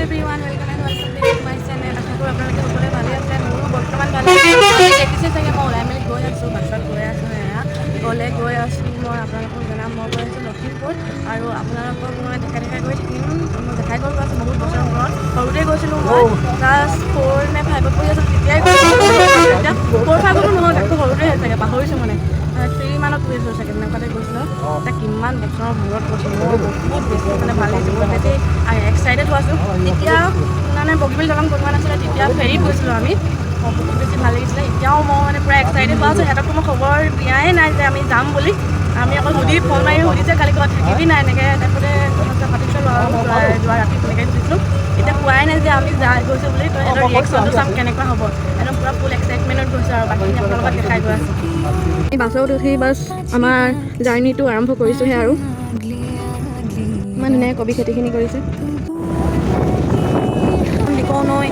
Everyone welcome to my channel. আশা কৰোঁ আপোনালোকে সকলোৱে ভালে আছে। মোৰো বৰ্তমান ভালে আছে। দেখিছে চাগে মই ওলাই মেলি গৈ আছোঁ, বাছত গৈ আছোঁ। এয়া গ'লে গৈ আছোঁ। মই আপোনালোকক জনাম মই গৈ আছোঁ লখিমপুৰ, আৰু আপোনালোকক মই দেখাই গৈ থাকিম। মই দেখাই গৈ আছোঁ বহুত বছৰৰ মূৰত। সৰুতে গৈছিলোঁ, মই ক্লাছ 4 নে 5ত পঢ়ি আছোঁ, তেতিয়াই গৈছিলোঁ। এতিয়া 4, 5তো নহয়, তাতকৈ সৰুতে চাগে, পাহৰিছোঁ মানে 3 মানত পঢ়িছোঁ চাগে, তেনেকুৱাতে গৈছিলোঁ। এতিয়া কিমান বছৰৰ মূৰত গৈছিলোঁ, মই বহুত বেছি মানে ভাল লাগিছে, বহুত বেছি এক্সাইটেড হৈ আছোঁ। তেতিয়া মানে বগীবিল দলং বনোৱা নাছিলে, তেতিয়া ফেৰীত গৈছিলোঁ আমি। বহুত বেছি ভাল লাগিছিলে। এতিয়াও মই মানে পূৰা এক্সাইটেড হৈ আছোঁ। সিহঁতকতো মই খবৰ দিয়াই নাই যে আমি যাম বুলি। আমি অকল ফোন মাৰি সুধিছে কালি ক'ৰবাত থাকিবি নাই, এনেকৈ তাৰপতে কথা পাতিছোঁ যোৱা ৰাতি তেনেকৈ সুধিছিলোঁ। এতিয়া কোৱাই নাই যে আমি গৈছোঁ বুলি। তো সিহঁতৰ ৰিয়েকশ্যনটো চাম কেনেকুৱা হ'ব। একদম পূৰা ফুল এক্সাইটমেণ্টত গৈছোঁ, আৰু বাকীখিনি আপোনাৰ লগত দেখাই গৈ আছোঁ। বাছত উঠি বাছ আমাৰ জাৰ্ণিটো আৰম্ভ কৰিছোঁহে, আৰু ইমান ধুনীয়াকৈ কবি খেতিখিনি কৰিছে। নৈ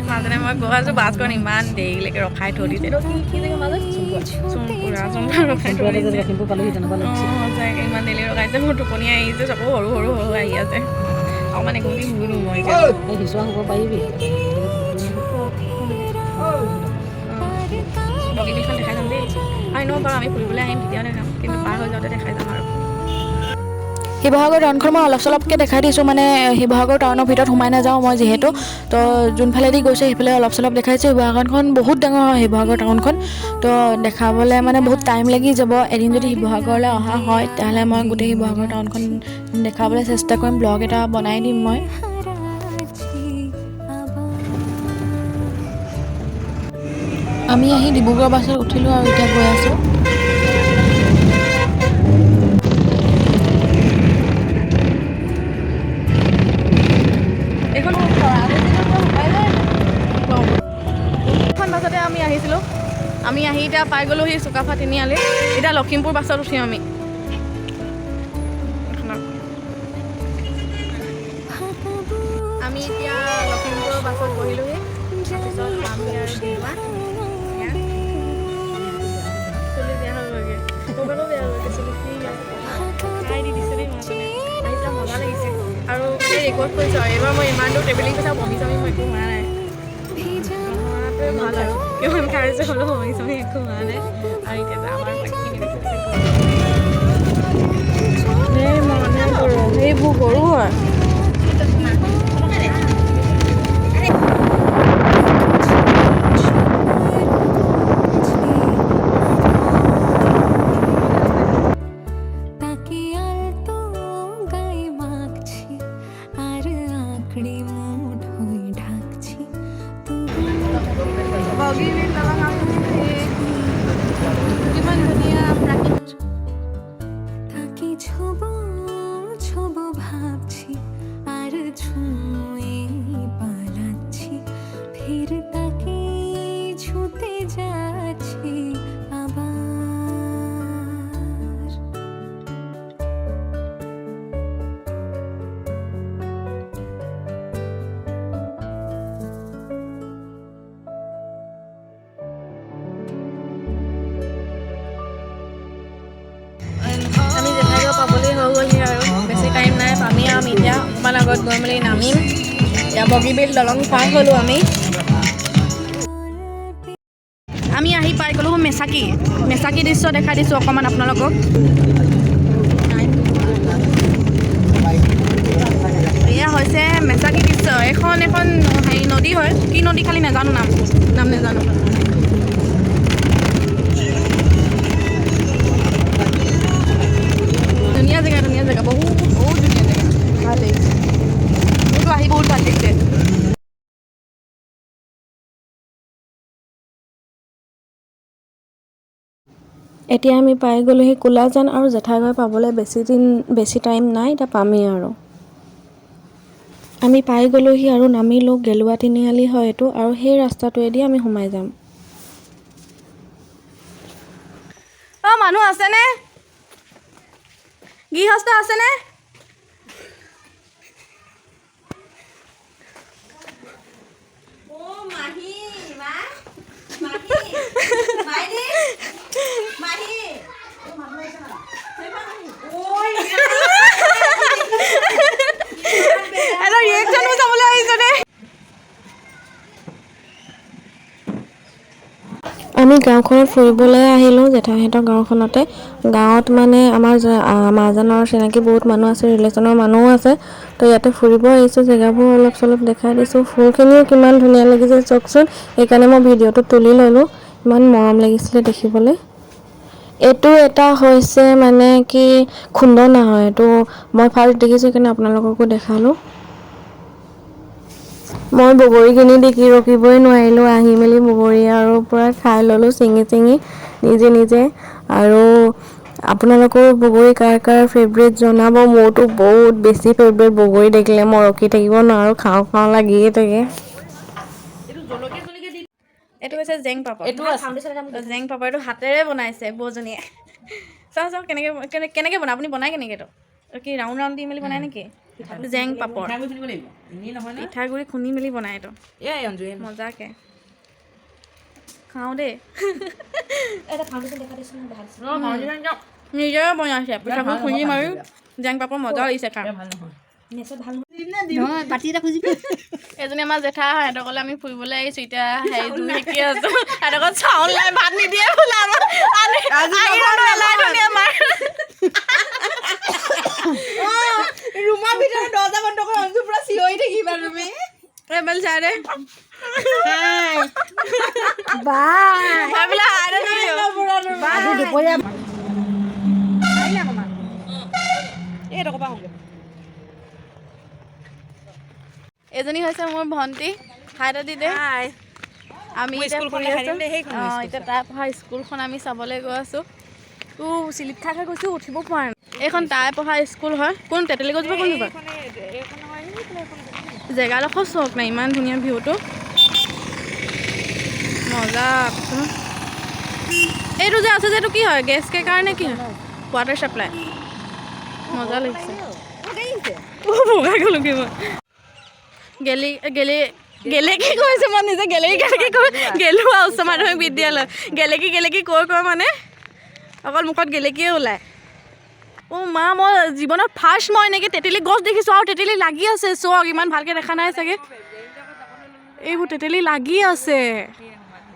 মাজতে মই গৈ আছোঁ, বাছখন ইমান দেৰিলৈকে ৰখাই থৈ দিছে। এইটো কি জেগা মাজত চোনপুৰা ৰখাই থৈ দিছে। সঁচাকৈ ইমান দেৰিলৈকে ৰখাইছে। মোৰ টোপনি আহিছে, চকু সৰু সৰু আহি আছে। আৰু মানে গধূলি শুলো মই এতিয়া হিচুৱা হ'ব পাৰিবি। বগীবিলখন দেখাই যাম দেই। আৰু এনেও বাৰু আমি ফুৰিবলৈ আহিম, তেতিয়াও দেখাম, কিন্তু পাৰ হৈ যাওঁতে দেখাই যাম আৰু। শিৱসাগৰ টাউনখন মই অলপ চলপকৈ দেখাই দিছোঁ, মানে শিৱসাগৰ টাউনৰ ভিতৰত সোমাই নাযাওঁ মই যিহেতু। তো যোনফালেদি গৈছে সেইফালে অলপ চলপ দেখাইছোঁ। শিৱসাগৰখন বহুত ডাঙৰ হয়, শিৱসাগৰ টাউনখন। তো দেখাবলৈ মানে বহুত টাইম লাগি যাব। এদিন যদি শিৱসাগৰলৈ অহা হয়, তেতিয়াহ'লে মই গোটেই শিৱসাগৰ টাউনখন দেখাবলৈ চেষ্টা কৰিম, ব্লগ এটা বনাই দিম মই। আমি আহি ডিব্ৰুগড় বাছত উঠিলোঁ, আৰু এতিয়া গৈ আছোঁ। এইখন বাছতে আমি আহিছিলোঁ। আমি আহি এতিয়া পাই গ'লোহি চুকাফা তিনিআলি। এতিয়া লখিমপুৰ বাছত উঠিম আমি। আমি এতিয়া লখিমপুৰৰ বাছত বহিলোহি। তাৰপিছত আমি আৰু ডিমা চুলি বেয়া হ'বগৈ, মোবাইলো বেয়া হ'বগৈ, চুলি খাই দি দিছে দেই মানুহজনে। আহি পেলাই মজা লাগিছে, আৰু ৰেকৰ্ড কৰিছোঁ। আৰু এইবাৰ মই ইমান দূৰ ট্ৰেভেলিং কৰিছোঁ, বমি চমি মই একো হোৱা নাই। নহোৱাটোৱে ভাল, আৰু কিমান খাইছে হ'লেও বমি চমি একো হোৱা নাই। আৰু এতিয়া আমাৰ বাকীখিনি সেইবোৰ গৰু হয়। বগীবিল দলং কিমান ধুনীয়া প্ৰাকৃতিক। ভাবছি আৰ ছুঁয়ে পালাচ্ছি, ফিৰ তাকে ছুতে যাচ্ছি আবাৰ। আমি জেঠাইঘৰ পাবলৈ হৈ গ'লহি, আৰু বেছি টাইম নাই, পামেই। আমি এতিয়া অকণমান আগত গৈ মেলি নামিম। এতিয়া বগীবিল দলং পাৰ হ'লোঁ আমি। আমি আহি পাই গ'লোঁ মেচাকি দৃশ্য দেখাই দিছোঁ অকণমান আপোনালোকক। এয়া হৈছে মেচাকি দৃশ্য। এখন হেৰি নদী হয়, কি নদী খালি নাজানো, নাম নাজানো। ধুনীয়া জেগা, বহুত ধুনীয়া জেগা, ভাল লাগিছে। মোৰতো আহি বহুত ভাল লাগিছে। এতিয়া আমি পাই গ'লোহি কোলাজান, আৰু জেঠাইঘৰ পাবলৈ বেছি টাইম নাই, এতিয়া পামেই আৰু। আমি পাই গ'লোহি আৰু নামিলোঁ। গেলুৱা তিনিআলি হয় এইটো, আৰু সেই ৰাস্তাটোৱেদি আমি সোমাই যাম। অঁ, মানুহ আছেনে? গৃহস্থ আছেনে? আমি গাঁওখনত ফুৰিবলৈ আহিলোঁ, জেঠাইহঁতৰ গাঁওখনতে। গাঁৱত মানে আমাৰ মাজানৰ চিনাকি বহুত মানুহ আছে, ৰিলেশ্যনৰ মানুহো আছে। তো ইয়াতে ফুৰিব আহিছোঁ, জেগাবোৰ অলপ চলপ দেখাই দিছোঁ। ফুলখিনিও কিমান ধুনীয়া লাগিছে চাওকচোন, সেইকাৰণে মই ভিডিঅ'টো তুলি ল'লোঁ। ইমান মৰম লাগিছিলে দেখিবলৈ। এইটো এটা হৈছে মানে কি খুন্দনা হয়, এইটো মই ফাৰ্ষ্ট দেখিছোঁ সেইকাৰণে আপোনালোককো দেখালোঁ। মই বগৰীখিনি দেখি ৰখিবই নোৱাৰিলোঁ, আহি মেলি বগৰী আৰু পূৰা খাই ল'লোঁ ছিঙি নিজে। আৰু আপোনালোকৰ বগৰী কাৰ কাৰ ফেভৰেট জনাব। মোৰতো বহুত বেছি ফেভৰেট, বগৰী দেখিলে মই ৰখি থাকিব নোৱাৰোঁ, খাওঁ লাগিয়ে থাকে। এইটো হৈছে জেং পাপৰ। জেং পাপৰ এইটো হাতেৰে বনাইছে বৌজনীয়ে। চাওঁ কেনেকৈ বনায় আপুনি, বনায় কেনেকৈ? এইটো কি ৰাউণ্ড দি মেলি বনায় নেকি? জেং পাপৰ পিঠাগুড়ি খুন্দি মেলি বনায় এইটো মজাকৈ। খাওঁ দেই। নিজে বনাইছে পিঠাগুড়ি খুন্দি মাৰি জেং পাপৰ, মজা লাগিছে খাই। এজনী আমাৰ জেঠা হয়, সিহঁতৰ ঘৰলৈ আমি ফুৰিবলৈ আহিছোঁ। এতিয়া হেৰি জুই শিকি আছোঁ, সিহঁতৰ ঘৰত চাউল নাই, ভাত নিদিয়ে বোলে আমাৰ। ৰুমৰ ভিতৰত দৰ্জা বন্ধ কৰি অঞ্জু পুৰা চিঞৰি থাকিবা তুমি। এইবাৰ চাই দে এজনী হৈছে মোৰ ভণ্টি। হাই দি দে। আমি এতিয়া ফুৰি আছোঁ। এতিয়া তাই পঢ়া স্কুলখন আমি চাবলৈ গৈ আছোঁ। চিলিপ খাই গৈছোঁ, উঠিব পৰা নাই। এইখন তাই পঢ়া স্কুল হয়। কোন তেতেলী গছজোপা কোনজোপা? জেগাডোখৰ চক নাই, ইমান ধুনীয়া ভিউটো, মজা। এইটো যে আছে যে এইটো কি হয়? গেছ কাৰণে কি হয়? Water supply. মজা লাগিছে। ভগাই গ'লো কি মই গেলেকি কৈছোঁ, মই নিজে গেলেকি কৈ গেলোৱা উচ্চ মাধ্যমিক বিদ্যালয়। গেলেকি কৈ মানে অকল মুখত গেলেকিয়ে ওলায়। মা, মই জীৱনত ফাৰ্ষ্ট মই এনেকৈ তেতেলী গছ দেখিছোঁ, আৰু তেতেলী লাগি আছে। চক, ইমান ভালকৈ দেখা নাই চাগে। এইবোৰ তেতেলী লাগি আছে,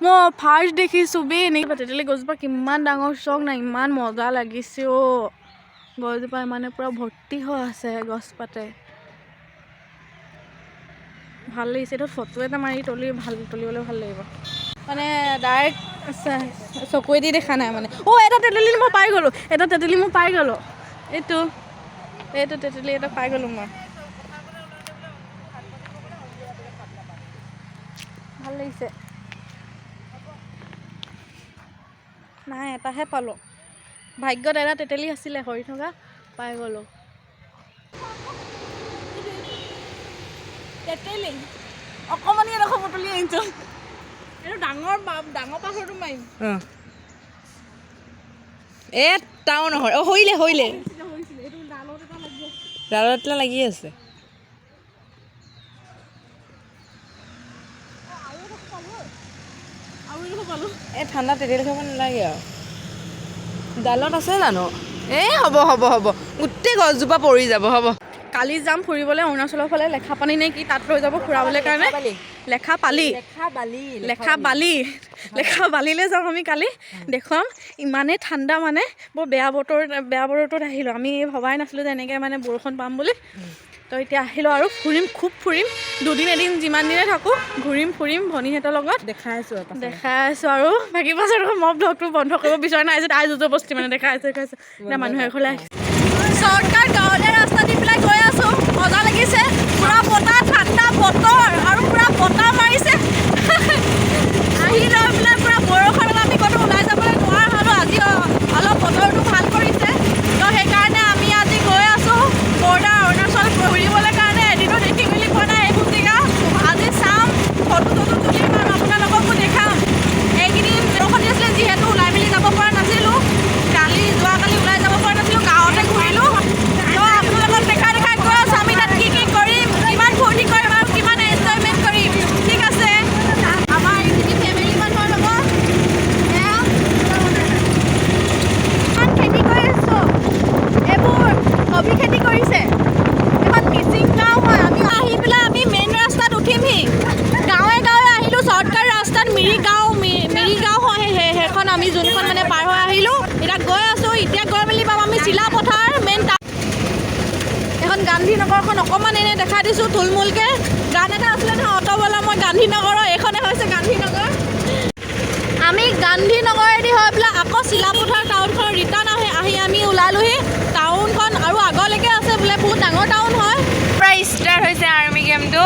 মই ফাৰ্ষ্ট দেখিছোঁ বে। এনেকৈ তেতেলী গছজোপা কিমান ডাঙৰ, চক নাই, ইমান মজা লাগিছে। গছজোপা মানে পূৰা ভৰ্তি হৈ আছে গছপাতে, ভাল লাগিছে। এইটো ফটো এটা মাৰি তুলিবলৈ ভাল লাগিব মানে, ডাইৰেক্ট চকুৱেদি দেখা নাই মানে। এটা তেতেলী মই পাই গ'লোঁ, এইটো তেতেলী এটা পাই গ'লোঁ মই। ভাল লাগিছে। নাই, এটাহে পালোঁ। ভাগ্যত এটা তেতেলী আছিলে সৰি থকা, পাই গ'লোঁ। তেতেলী অকণমানি এডোখৰ বুটলি আনিছোঁ। এইটো ডাঙৰ পাথৰটো মাৰিম। টাউন নহয়, হৰিলে ডালত এটা লাগি আছে। ঠাণ্ডা তেতেলী খাব নালাগে আৰু। ডালত আছে জানো? হ'ব গোটেই গছজোপা পৰি যাব। হ'ব, কালি যাম ফুৰিবলৈ অৰুণাচলৰ ফালে, লেখাপানী নে কি, তাত লৈ যাব ফুৰাবলৈ কাৰণে। লেখাপালিলৈ যাম আমি কালি, দেখুৱাম। ইমানেই ঠাণ্ডা মানে, বৰ বেয়া বতৰত আহিলোঁ আমি। ভবাই নাছিলোঁ যে এনেকৈ মানে বৰষুণ পাম বুলি। তো এতিয়া আহিলোঁ আৰু খুব ফুৰিম। এদিন যিমান দিনে থাকোঁ ফুৰিম ভনীহঁতৰ লগত। দেখাই আছোঁ আৰু বাকী পাছত মই ব্লগটো বন্ধ কৰিব বিচৰা নাই যে, তাই জবৰদস্তি মানে দেখাই আছোঁ। এতিয়া মানুহ এঘৰলৈ আহিছে। চৰ্টকাট গাঁৱলীয়া ৰাস্তা দি পেলাই গৈ আছোঁ, মজা লাগিছে। পূৰা বতাহ, ঠাণ্ডা বতৰ আৰু পূৰা বতাহ মাৰিছে। আহি লৈ পেলাই পূৰা বৰষুণত আমি ক'তো ওলাই যাবলৈ নোৱাৰা হ'লোঁ। আজি অলপ বতৰটো ভাল কৰিছে, তো সেইকাৰণে আমি আজি গৈ আছোঁ বৰ্ডাৰ অৰুণাচল ফুৰিবলৈ কাৰণে। এদিনো দেখি মেলি পোৱা নাই এইবোৰ জেগা, আজি চাম, ফটো তুলিম আৰু আপোনালোককো দেখাম। এইকেইদিন বৰষুণ দি আছিলে যিহেতু ওলাই মেলি যাব পৰা নাছিলোঁ। যোৱাকালি ওলাই যাব পৰা নাছিলোঁ, গাঁৱতে ঘূৰিলোঁ। তো আপোনালোকক দেখাই গৈ আছোঁ আমি তাত কি কৰিম, কিমান ফূৰ্তি কৰিম আৰু কিমান এনজয়মেণ্ট কৰিম। আমি যোনখন মানে পাৰ হৈ আহিলোঁ এতিয়া গৈ আছোঁ এতিয়া গৈ মেলি পাম আমি চিলাপথাৰ মেইন টাউন এখন গান্ধীনগৰখন অকণমান এনেই দেখাই দিছোঁ থুলমূলকৈ গান এটা আছিলে নহয় অট'বলা মই গান্ধীনগৰৰ এইখনে হৈছে গান্ধীনগৰ আমি গান্ধীনগৰেদি হৈ পেলাই আকৌ চিলাপথাৰ টাউনখন ৰিটাৰ্ণ আহি আমি ওলালোহি টাউনখন আৰু আগলৈকে আছে বোলে বহুত ডাঙৰ টাউন হয় প্ৰায় ষ্টাৰ্ট হৈছে আৰ্মি গেমটো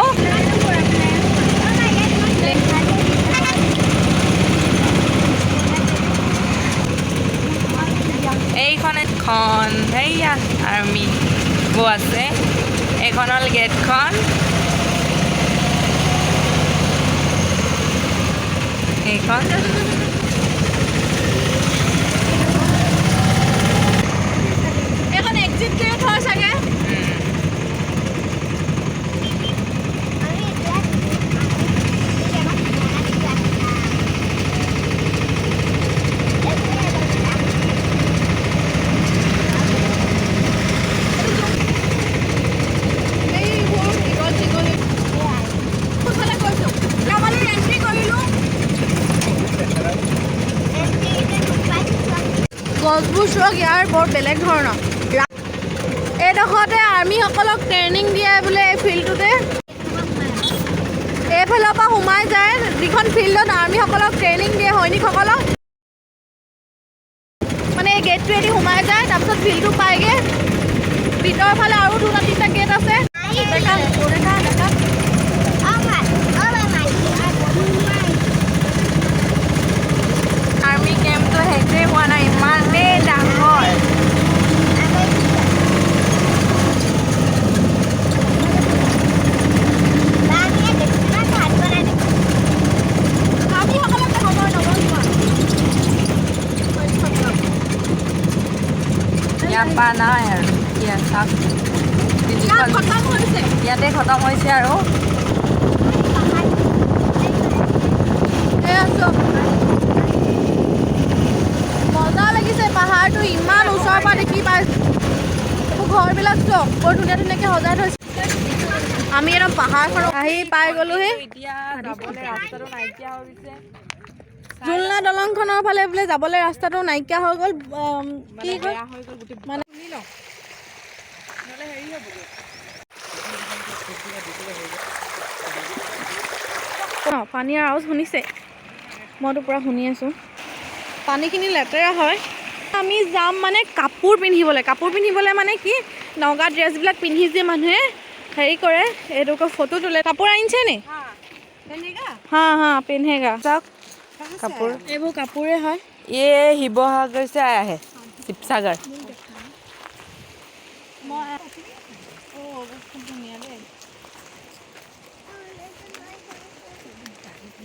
এইখন সেয়া আৰ্মি গৈ আছে এইখন হ'ল গেটখন এইখন এইখন এক্সিট গেট হয় চাগে গছবোৰ চোৱা ইয়াৰ বৰ বেলেগ ধৰণৰ এইডোখৰতে আৰ্মিসকলক ট্ৰেইনিং দিয়ে বোলে এই ফিল্ডটোতে এইফালৰ পৰা সোমাই যায় যিখন ফিল্ডত আৰ্মিসকলক ট্ৰেইনিং দিয়ে সৈনিকসকলক মানে এই গেটটোৱেদি সোমাই যায় তাৰপিছত ফিল্ডটো পায়গৈ ভিতৰৰ ফালে আৰু 2-3টা গেট আছে আৰ্মি কেম্পটো শেষেই হোৱা নাই ইমানেই ডাঙৰ ইয়াৰ পৰা নাই আৰু ইয়াতে খতম হৈছে আৰু মজা লাগিছে পাহাৰটো ইমান ওচৰৰ পৰা দেখি পাইছোঁ ঘৰবিলাক চব বৰ ধুনীয়া ধুনীয়াকৈ সজাই থৈছে আমি একদম পাহাৰখন আহি পাই গ'লোহি এতিয়া যাবলৈ ৰাস্তাটো নাইকিয়া হৈ গৈছে জুলনা দলংখনৰ ফালে বোলে যাবলৈ ৰাস্তাটো নাইকিয়া হৈ গ'ল কি হ'ল মানে পানীৰ আৱাজ শুনিছে মইতো পূৰা শুনি আছোঁ পানীখিনি লেতেৰা হয় আমি যাম মানে কাপোৰ পিন্ধিবলৈ মানে কি নগা ড্ৰেছবিলাক পিন্ধি যে মানুহে হেৰি কৰে এইটোকে ফটো তোলে কাপোৰ আনিছে নি হা হা পিন্ধেগা চাওক কাপোৰ এইবোৰ কাপোৰে হয় এই শিৱসাগৰ চে আহে শিৱসাগৰ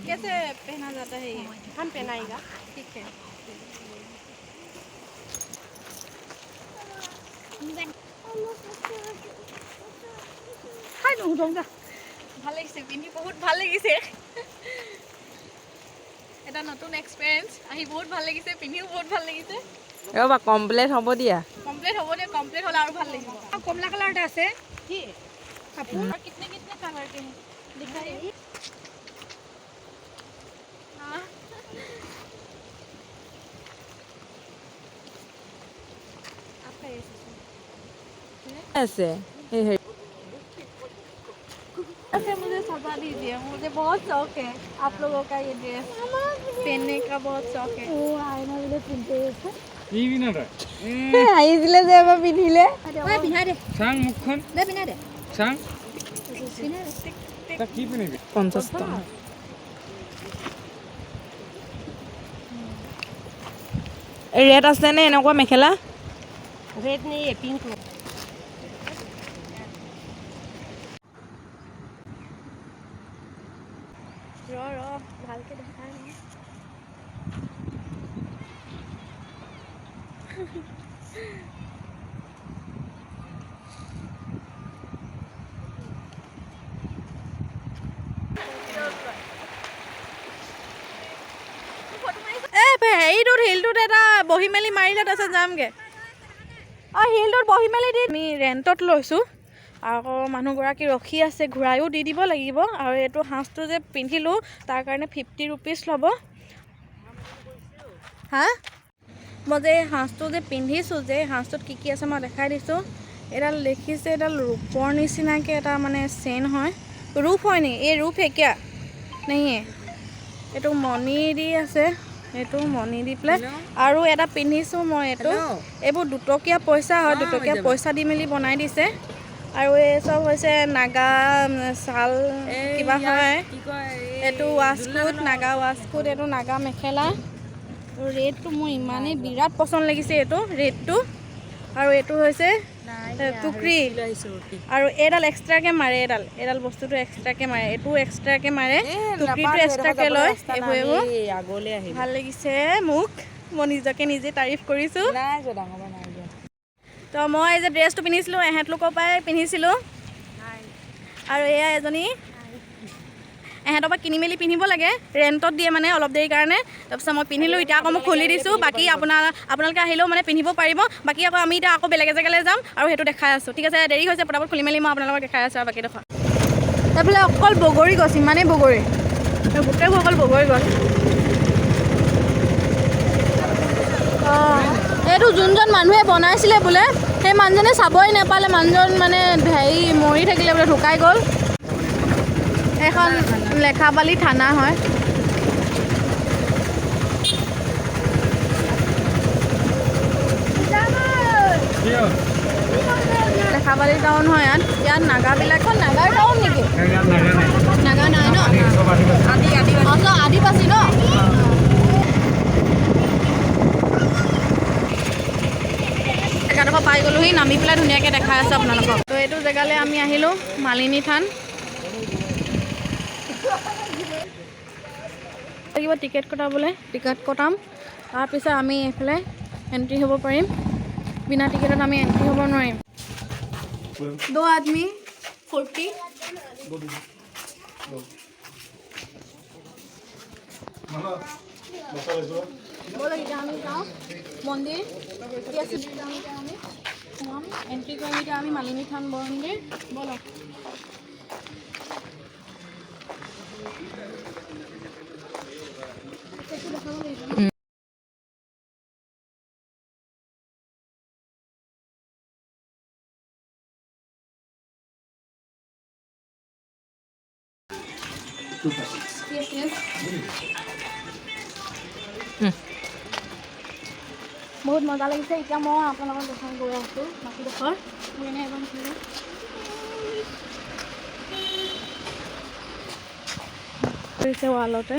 कैसे पहना जाता है ये हम पहनाएगा ठीक है ভাল লাগিছে পিন্ধি বহুত ভাল লাগিছে এটা নতুন এক্সপিৰিয়েঞ্চ আহি বহুত ভাল লাগিছে পিন্ধিও বহুত ভাল লাগিছে ৰ'বা কমপ্লিট হ'ব দিয়া কমপ্লিট হ'ব দে কমপ্লিট হ'লে আৰু ভাল লাগিব কমলা কালাৰটা আছে কি কাপোৰ और कितने कितने कलर के हैं दिखाइए আছে मुझे सजा दीजिए मुझे बहुत शौक है आप लोगों का ये ड्रेस पहनने का बहुत शौक है আহিছিলে যে এবাৰ পিন্ধিলে पिन्हा दे চাং মুখখন दे पिन्हा दे চাং पिन्हा दे তাক কি পিন্ধিবি 50 টকা ৰেড আছে নে এনেকুৱা মেখেলা रेड नहीं है पिंक रो ভালকে দেখা নাই হেৰিটোত হিলটোত এটা বহি মেলি মাৰিলে তাৰপিছত যামগৈ অঁ হিলটোত বহি মেলি দি আমি ৰেণ্টত লৈছোঁ আকৌ মানুহগৰাকী ৰখি আছে ঘূৰায়ো দি দিব লাগিব আৰু এইটো সাজটো যে পিন্ধিলোঁ তাৰ কাৰণে 50 ৰুপিজ ল'ব হা মই যে এই সাঁজটো যে পিন্ধিছোঁ যে সাঁজটোত কি কি আছে মই দেখাই দিছোঁ এডাল দেখিছে এডাল ৰূপৰ নিচিনাকৈ এটা মানে চেইন হয় ৰূপ হয় নি এই ৰূপ হে কিয়া নাহিয়ে এইটো মণি দি আছে এইটো মণি দি পেলাই আৰু এটা পিন্ধিছোঁ মই এইটো এইবোৰ 2 টকীয়া পইচা হয় 2 টকীয়া পইচা দি মেলি বনাই দিছে আৰু এই চব হৈছে নাগা শাল কিবা হয় এইটো ৱাছকোট নাগা ৱাছকোট এইটো নাগা মেখেলা ৰেডটো মোৰ ইমানেই বিৰাট পচন্দ লাগিছে এইটো ৰেডটো আৰু এইটো হৈছে টুকৰি আৰু এইডাল এক্সট্ৰাকৈ মাৰে এইডাল বস্তুটো এক্সট্ৰাকৈ মাৰে এইটো এক্সট্ৰাকৈ মাৰে টুকৰিটো এক্সট্ৰাকৈ লয় এইবোৰ ভাল লাগিছে মোক মই নিজকে নিজে তাৰিফ কৰিছোঁ তো মই যে ড্ৰেছটো পিন্ধিছিলোঁ এহেঁতলোকৰ পৰাই পিন্ধিছিলোঁ আৰু এয়া এজনী এহেঁতৰ পৰা কিনি মেলি পিন্ধিব লাগে ৰেণ্টত দিয়ে মানে অলপ দেৰি কাৰণে তাৰপিছত মই পিন্ধিলোঁ এতিয়া আকৌ মই খুলি দিছোঁ বাকী আপোনালোকে আহিলেও মানে পিন্ধিব পাৰিব বাকী আকৌ আমি এতিয়া আকৌ বেলেগ জেগালৈ যাম আৰু সেইটো দেখাই আছোঁ ঠিক আছে দেৰি হৈছে পটাপট খুলি মেলি মই আপোনালোকক দেখাই আছোঁ আৰু বাকীডোখৰ তাৰফালে অকল বগৰী গছ ইমানেই বগৰী গোটেইবোৰ অকল বগৰী গছ অঁ এইটো যোনজন মানুহে বনাইছিলে বোলে সেই মানুহজনে চাবই নাপালে মানুহজন মানে হেৰি মৰি থাকিলে বোলে ঢুকাই গ'ল এখন লেখাবালি থানা হয় লেখাবালি টাউন হয় ইয়াত নাগাবিলাকখন নাগাৰ টাউন নেকি নাগা নাই ন আদিবাসী ন জেগাডোখৰ পাই গ'লোহি নামি পেলাই ধুনীয়াকৈ দেখাই আছোঁ আপোনালোকক তো এইটো জেগালৈ আমি আহিলোঁ মালিনী থান লাগিব টিকেট কটাবলৈ টিকেট কটাম তাৰপিছত আমি এইফালে এণ্ট্ৰি হ'ব পাৰিম বিনা টিকেটত আমি এণ্ট্ৰি হ'ব নোৱাৰিম 2 आदमी 40 बोलो এতিয়া আমি যাওঁ মন্দিৰ কি আছে আমি এণ্ট্ৰি কৰিম এতিয়া আমি মালিনী থান মন্দিৰ বলো বহুত মজা লাগিছে এতিয়া মই আপোনালোকৰ দেখাই গৈ আছোঁ বাকীডোখৰ মোৰ এনেই এবাৰ কৰিছে ৱালতে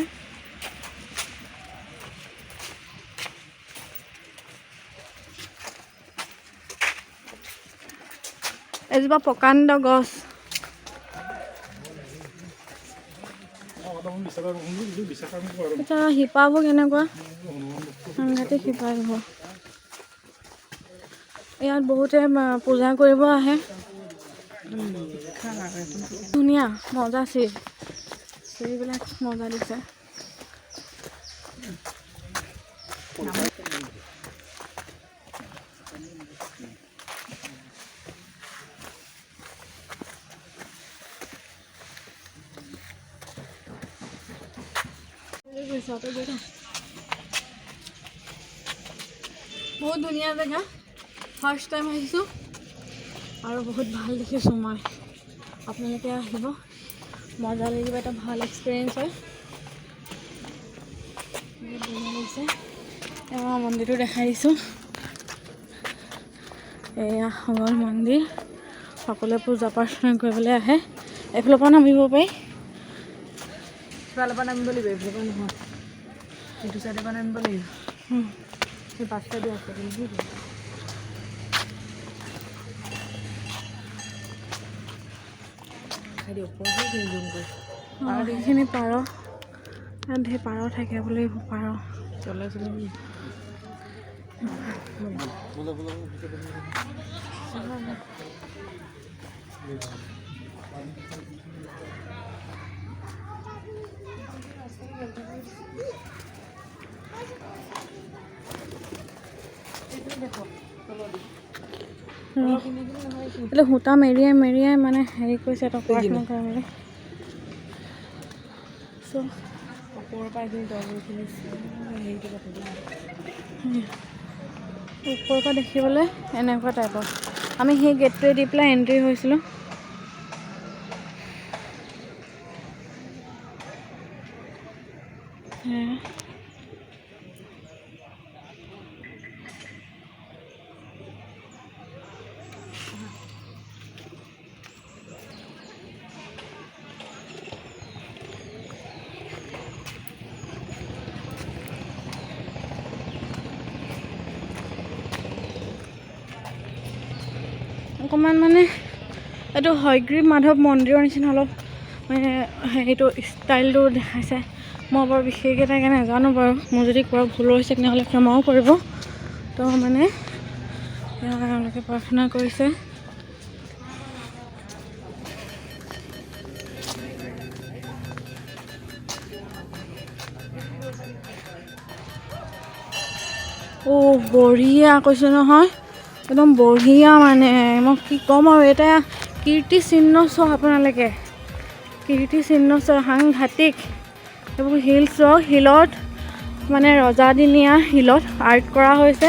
এজোপা প্ৰকাণ্ড গছ এতিয়া শিপাবোৰ কেনেকুৱা সাংঘাতিক শিপা হ'ব ইয়াত বহুতে পূজা কৰিব আহে ধুনীয়া মজা চিৰিবিলাক মজা দিছে বহুত ধুনীয়া জেগা ফাৰ্ষ্ট টাইম আহিছোঁ আৰু বহুত ভাল দেখিছোঁ মই আপোনালোকে আহিব মজা লাগিব এটা ভাল এক্সপিৰিয়েঞ্চ হয় বহুত ধুনীয়া লাগিছে এয়া মন্দিৰটো দেখাই দিছোঁ এয়া শিৱৰ মন্দিৰ সকলোৱে পূজা প্ৰাৰ্থনা কৰিবলৈ আহে এইফালৰ পৰা নামিব পাৰি সিফালৰ পৰা নামিব লাগিব এইফালৰ পৰা নহয় এইটো চাইডৰ পৰা নামিব লাগিব সেই পাঁচ চাইডে আছে এইখিনি পাৰ ইয়াত ধেৰ পাৰ থাকে বোলে এইবোৰ পাৰ চলে সূতা মেৰিয়াই মানে হেৰি কৰিছে প্ৰাৰ্থনা কৰিবলৈ ওপৰৰ পৰা এইখিনি হেৰিটো ওপৰৰ পৰা দেখিবলৈ এনেকুৱা টাইপৰ। আমি সেই গেটটোৱে দি পেলাই এণ্ট্ৰি হৈছিলোঁ। অকণমান মানে এইটো হয়গ্ৰীৱ মাধৱ মন্দিৰৰ নিচিনা অলপ মানে সেইটো ষ্টাইলটো দেখাইছে। মই বৰ বিশেষ এটাকৈ নাজানো বাৰু, মোৰ যদি কোৱা ভুল হৈছে তেনেহ'লে ক্ষমাও কৰিব। তো মানে তেওঁলোকে প্ৰাৰ্থনা কৰিছে। বঢ়িয়া কৈছোঁ নহয়, একদম বঢ়িয়া মানে মই কি ক'ম আৰু। এটা কীৰ্তিচিহ্ন চাওক আপোনালোকে, কীৰ্তিচিহ্ন চাওক, সাংঘাতিক। এইবোৰ শিল চাওক, শিলত মানে ৰজাদিনীয়া শিলত আৰ্ট কৰা হৈছে।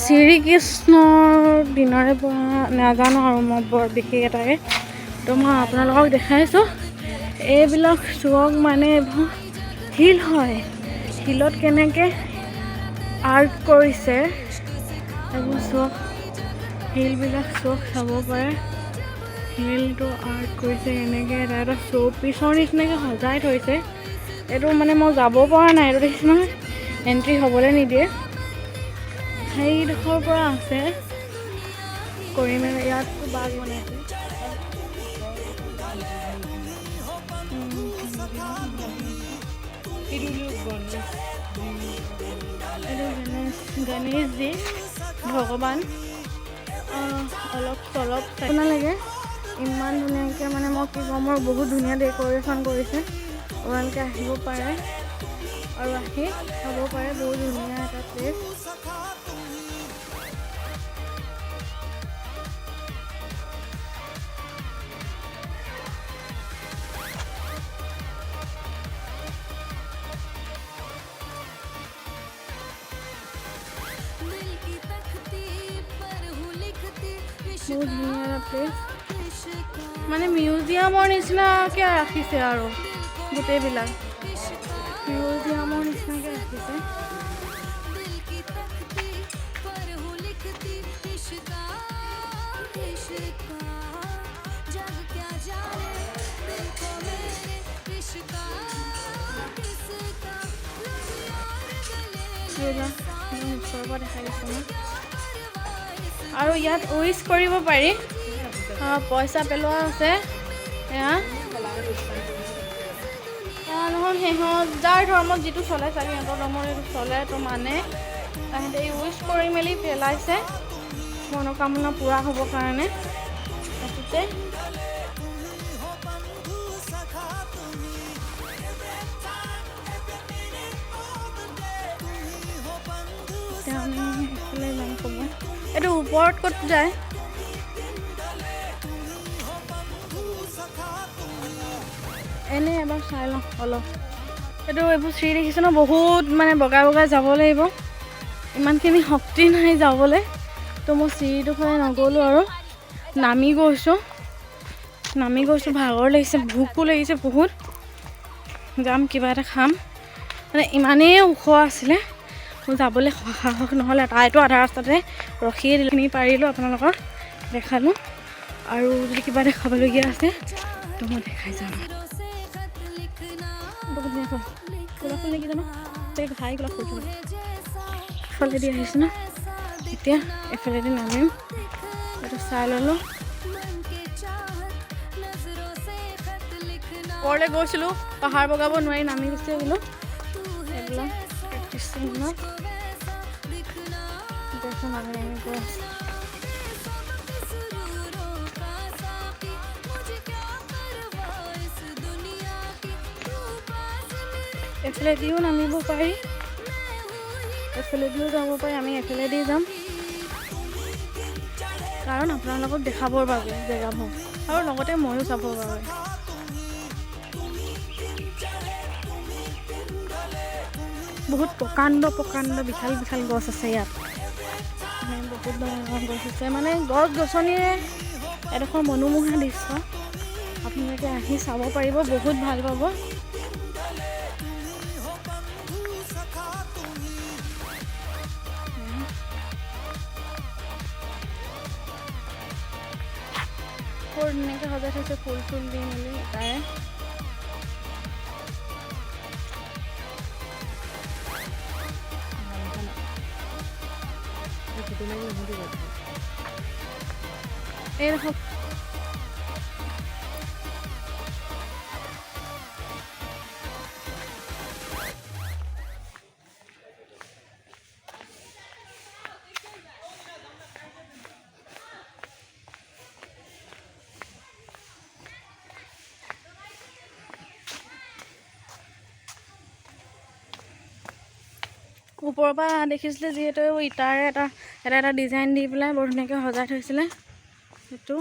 শ্ৰীকৃষ্ণৰ দিনৰে পৰা নাজানো আৰু মই বৰ বিশেষ এটাকে। তো মই আপোনালোকক দেখাইছোঁ। এইবিলাক চাওক মানে এইবোৰ শিল হয়, শিলত কেনেকৈ আৰ্ট কৰিছে এইবোৰ চাওক। শিলবিলাক চাওক, চাব পাৰে শিলটো আৰ্ট কৰিছে এনেকৈ এটা শ্ব'পিছৰ নিচিনাকৈ সজাই থৈছে। এইটো মানে মই যাব পৰা নাই, এইটো দেখিছোঁ নহয়, এণ্ট্ৰি হ'বলৈ নিদিয়ে। সেইডোখৰ পৰা আছে কৰি মেলি ইয়াততো বাঘ বনাইছে। গণেশজী ভগৱান অলপ চলপ চাব নালাগে, ইমান ধুনীয়াকৈ মানে মই কি ক'ম আৰু, বহুত ধুনীয়া ডেক'ৰেশ্যন কৰিছে। আপোনালোকে আহিব পাৰে আৰু আহি চাব পাৰে, বহুত ধুনীয়া এটা প্লেচ। বহুত ধুনীয়া এটা প্লেচ, মানে মিউজিয়ামৰ নিচিনাকৈ ৰাখিছে আৰু গোটেইবিলাক মিউজিয়ামৰ নিচিনাকৈ ৰাখিছে। ওচৰৰ পৰা দেখাই দিছোঁ মই। আৰু ইয়াত উইচ কৰিব পাৰি, পইচা পেলোৱা আছে। এয়া নহয়, সিহঁত যাৰ ধৰ্মত যিটো চলে চাগে, সিহঁতৰ ধৰ্মত এইটো চলে। তো মানে তাহাঁতে উইচ কৰি মেলি পেলাইছে মনোকামনা পূৰা হ'বৰ কাৰণে। তাৰপিছতে আমি এইফালে যাম ক'ব। এইটো ওপৰত ক'ত যায়? এনেই এবাৰ চাই লওঁ অলপ। এইটো এইবোৰ চিৰি দেখিছে ন, বহুত মানে বগাই বগাই যাব লাগিব, ইমানখিনি শক্তি নাই যাবলৈ। তো মই চিৰিটোৰ ফালে নগ'লোঁ আৰু নামি গৈছোঁ। ভাগৰ লাগিছে, ভোকো লাগিছে বহুত। যাম কিবা এটা খাম, মানে ইমানেই ওখ আছিলে, মোৰ যাবলৈ সাহস নহ'লে। তাইতো আধা ৰাস্তাতে ৰখিয়ে দিলে, পাৰিলোঁ আপোনালোকক দেখালোঁ। আৰু যদি কিবা দেখাবলগীয়া আছে তো মই দেখাই যাম। গোলাপ ফুল নেকি জানো, চাগে ঘাই গোলাপ ফুল। ইফালেদি আহিছোঁ ন, এতিয়া এফালেদি নামিম। এইটো চাই ল'লোঁ। ওপৰলৈ গৈছিলোঁ, পাহাৰ বগাব নোৱাৰি নামি গুচি আহিলোঁ। এইবিলাক কীৰ্তিচিহ্ন দেখোন আমি গৈ আছোঁ। এফালেদিও নামিব পাৰি, এফালেদিও যাব পাৰি। আমি এফালেদি যাম, কাৰণ আপোনালোকক দেখাবৰ বাবে জেগাবোৰ, আৰু লগতে ময়ো চাবৰ বাবে। বহুত প্ৰকাণ্ড বিশাল গছ আছে ইয়াত, মানে বহুত ডাঙৰ গছ আছে, মানে গছ গছনিৰে এডোখৰ মনোমোহা দৃশ্য। আপোনালোকে আহি চাব পাৰিব, বহুত ভাল পাব। বৰ ধুনীয়াকৈ সজাই থৈছে ফুল চুল দি মেলি তাৰে। এই দেখক ওপৰৰ পৰা দেখিছিলে যিহেতু ইটাৰে এটা ডিজাইন দি পেলাই বৰ ধুনীয়াকৈ সজাই থৈছিলে। সেইটো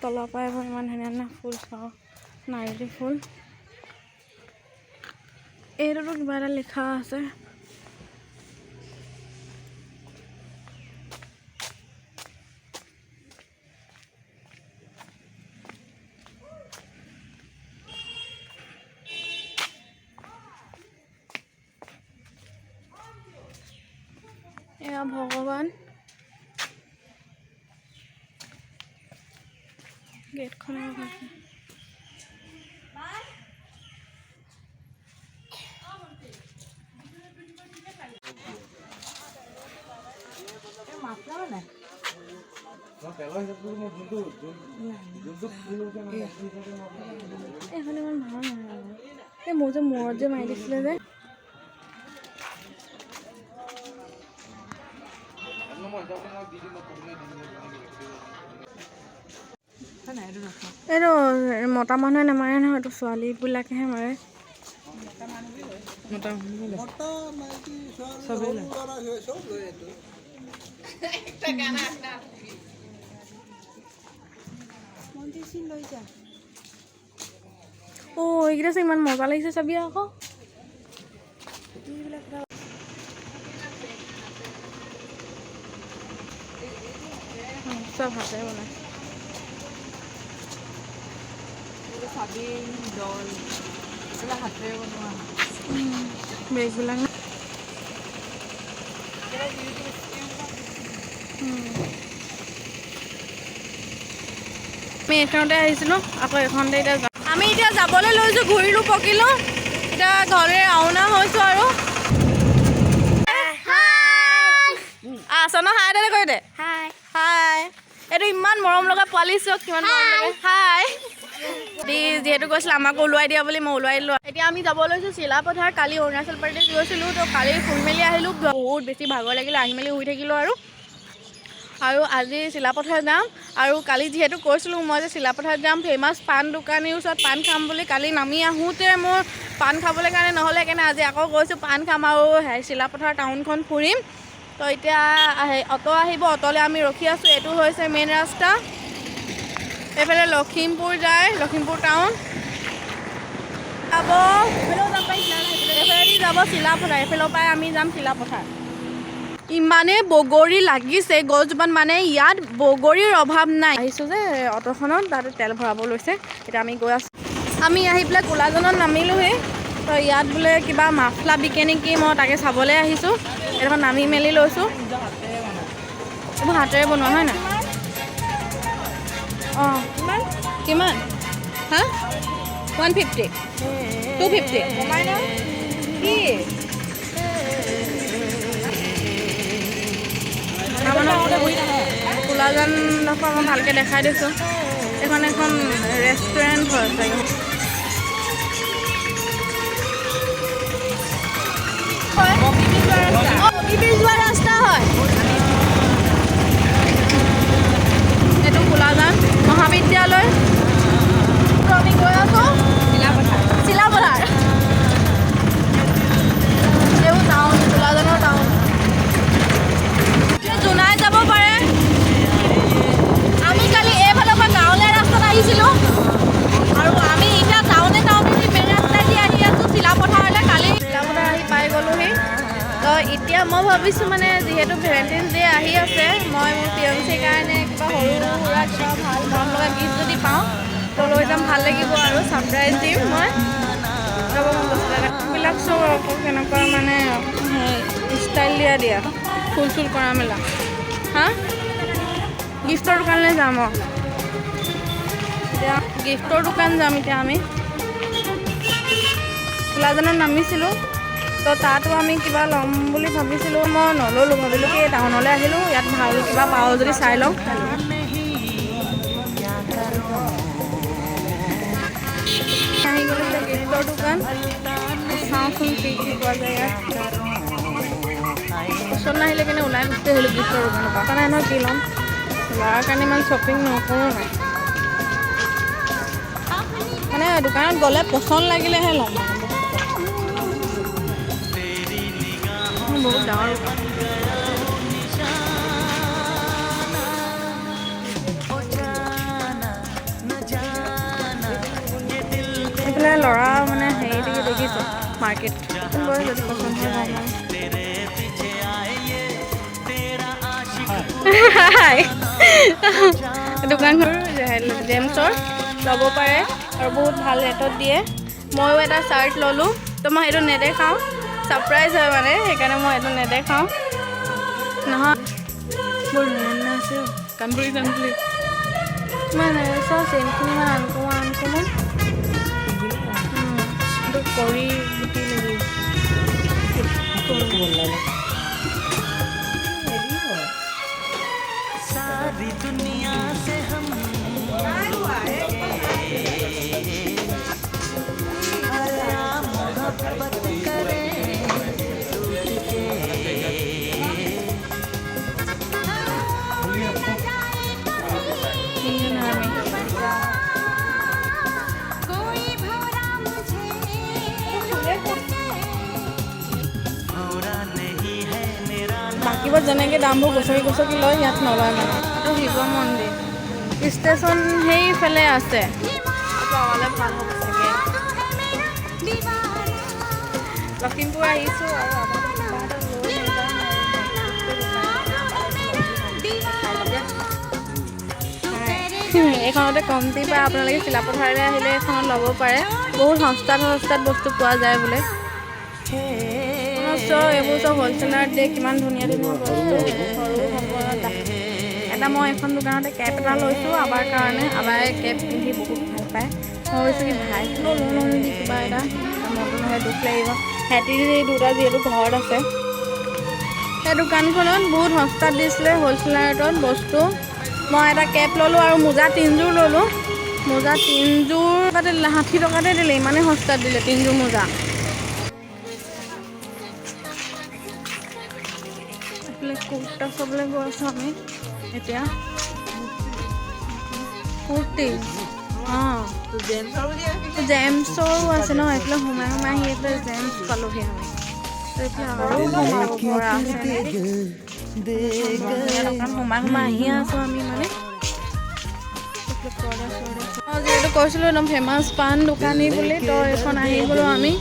তলৰ পৰা এইবোৰ ইমান ধুনীয়া ফুল চাওঁ, নাৰ্জী ফুল। এইটোতো কিবা এটা লিখা আছে। এয়া ভগৱান, গেটখনৰ এখন ইমান ভাল নহয়। এই মোৰ যে মূৰত যে মাৰি দিছিলে যে, এইটো মতা মানুহে নামাৰে নহয়, এইটো ছোৱালীবিলাকেহে মাৰে। এইকেইটা যে ইমান মজা লাগিছে চাবি আকৌ। চব হাতেৰে বনাই। বেগবিলাক আমি এইখনতে আহিছিলোঁ, আকৌ এইখনতে এতিয়া যাম। আমি এতিয়া যাবলৈ লৈছোঁ, ঘূৰিলোঁ পকিলোঁ, এতিয়া ঘৰলৈ ৰাওনা হৈছোঁ আৰু। আছন হাই দে কৈ দে। হাই। এইটো ইমান মৰম লগা পোৱালি, চক কিমান মৰম লাগে। হাই। যিহেতু কৈছিলে আমাক ওলোৱাই দিয়া বুলি, মই ওলোৱাই দিলোঁ। এতিয়া আমি যাব লৈছোঁ চিলাপথাৰ। কালি অৰুণাচল প্ৰদেশ গৈছিলোঁ, তো কালি ফুৰি মেলি আহিলোঁ, বহুত বেছি ভাগৰ লাগিলে, আহি মেলি শুই থাকিলোঁ আৰু আজি চিলাপথাৰ যাম। আৰু কালি যিহেতু কৈছিলোঁ মই যে চিলাপথাৰত যাম, ফেমাছ পাণ দোকানীৰ ওচৰত পাণ খাম বুলি। কালি নামি আহোঁতে মোৰ পাণ খাবলৈ কাৰণে নহ'লে, সেইকাৰণে আজি আকৌ গৈছোঁ পাণ খাম আৰু চিলাপথাৰ টাউনখন ফুৰিম। তো এতিয়া অটো আহিব, অটোলৈ আমি ৰখি আছোঁ। এইটো হৈছে মেইন ৰাস্তা, এইফালে লখিমপুৰ যায়, লখিমপুৰ টাউন যাব, এইফালেদি যাব চিলাপথাৰ, এইফালৰ পৰাই আমি যাম চিলাপথাৰ। ইমানেই বগৰী লাগিছে গছজোপাত, মানে ইয়াত বগৰীৰ অভাৱ নাই। আহিছোঁ যে অটোখনত, তাতে তেল ভৰাব লৈছে। এতিয়া আমি গৈ আছোঁ। আমি আহি পেলাই কোলাজনত নামিলোঁহি। তো ইয়াত বোলে কিবা মাফলা বিকে নেকি, মই তাকে চাবলৈ আহিছোঁ। এইডোখৰত নামি মেলি লৈছোঁ। এইবোৰ হাতেৰে বনোৱা হয় নাই? অঁ কিমান? হা 150 250 কি কোলাজানডোখৰ মই ভালকৈ দেখাই দিছোঁ। এইখন এখন ৰেষ্টুৰেণ্ট হয় চাগে। যোৱা ৰাস্তা হয় এইটো, কোলাজান মহাবিদ্যালয়। আমি গৈ আছোঁ চিলাপথাৰ। এইবোৰ টাউন, কোলাজানৰ টাউন। জোনাই যাব পাৰে। আমি কালি এইফালৰ পৰা গাঁৱলীয়া ৰাস্তাত আহিছিলোঁ আৰু আমি এতিয়া মই ভাবিছোঁ মানে যিহেতু ভেলেণ্টাইন্স ডে আহি আছে মই মোৰ ফিয়ঞ্চিৰ কাৰণে কিবা সৰু সুৰা কিবা ভাল মৰম লগা গিফ্ট যদি পাওঁ তো লৈ যাম, ভাল লাগিব আৰু ছাৰপ্ৰাইজ দিম মই। ল'ব মন গৈছিলে বিলাক চব আকৌ কেনেকুৱা মানে ষ্টাইল দিয়া ফুল চুল কৰা মেলা। হা গিফ্টৰ দোকানলৈ যাম এতিয়া গিফ্টৰ দোকান যাম এতিয়া আমি খোলাজানত নামিছিলোঁ তো তাতো আমি কিবা ল'ম বুলি ভাবিছিলোঁ, মই নল'লোঁ, ভাবিলোঁ কি টাউনলৈ আহিলোঁ ইয়াত ভাল কিবা পাওঁ যদি চাই লওঁ। আহি গ'লোঁ এতিয়া গিফ্টৰ দোকান, চাওঁচোন কি কি পোৱা যায় ইয়াত। পচন্দ নাহিলে কিনে ওলাই গুচি আহিলোঁ গিফ্টৰ দোকানৰ পৰা। নাই নহয় কি ল'ম, ল'ৰাৰ কাৰণে ইমান শ্বপিং নকৰোঁ নাই, মানে দোকানত গ'লে পচন্দ লাগিলেহে ল'ম। বহুত ডাঙৰ দোকান। এইফালে ল'ৰা মানে হেৰি দেখিছোঁ মাৰ্কেট লৈ যদি পচন্দ হয় দোকানখন জেমছৰ ল'ব পাৰে আৰু বহুত ভাল ৰেটত দিয়ে। ময়ো এটা চাৰ্ট ল'লোঁ তো মই সেইটো নেদেখাওঁ, ছাৰপ্ৰাইজ হয় মানে সেইকাৰণে মই এইটো নেদেখাওঁ। নহয় বৰ ধুনীয়া আছে কাণফুলি মানে চব চেইনখিনি ইমান আনকমন এইটো কৰি গুটি লাগি सारी दुनिया से हम मोहब्बत करें বাকীবোৰ যেনেকৈ দামবোৰ গছকি লয় ইয়াত নলয় মানে। এইটো শিৱ মন্দিৰ ষ্টেচন সেইফালে আছে, পাবলৈ ভাল হ'ব চাগে। লখিমপুৰ আহিছোঁ আৰু এইখনতে কমতি পায়, আপোনালোকে চিলাপথাৰলৈ আহিলে এইখনত ল'ব পাৰে, বহুত সস্তাত বস্তু পোৱা যায় বোলে। এইবোৰ চব হ'লচেলাৰত দিয়ে, কিমান ধুনীয়া ধুনীয়া বস্তু সৰু এটা মই এখন দোকানতে কেপ এটা লৈছোঁ আবাৰ কাৰণে, আবাৰে কেপ পিন্ধি বহুত ভাল পায়। মই ভাবিছোঁ কি ভাইছিলোঁ লৈ নেকি কিবা এটা, মনটো নহয় দুখ লাগিব। সিহঁতি দুটা যিহেতু ঘৰত আছে, সেই দোকানখনত বহুত সস্তাত দিছিলে হ'লচেলাৰত বস্তু। মই এটা কেপ ল'লোঁ আৰু মোজা 3যোৰ ল'লোঁ। মোজা 3যোৰ 60 টকাতে দিলে, ইমানেই সস্তাত দিলে 3যোৰ মোজা। কুৰ্তা চাবলৈ গৈ আছোঁ আমি এতিয়া, কুৰ্তি অঁ জেমছৰো আছে ন, এইফালে সোমাই আহি এইফালে জেমছ পালোহি আমি। এইফালে আৰু সোমাব পৰা আছে, সোমাই আহি আছোঁ আমি মানে। যিহেতু কৈছিলোঁ একদম ফেমাছ পাণ দোকানী বুলি, তো এইখন আহি গ'লোঁ আমি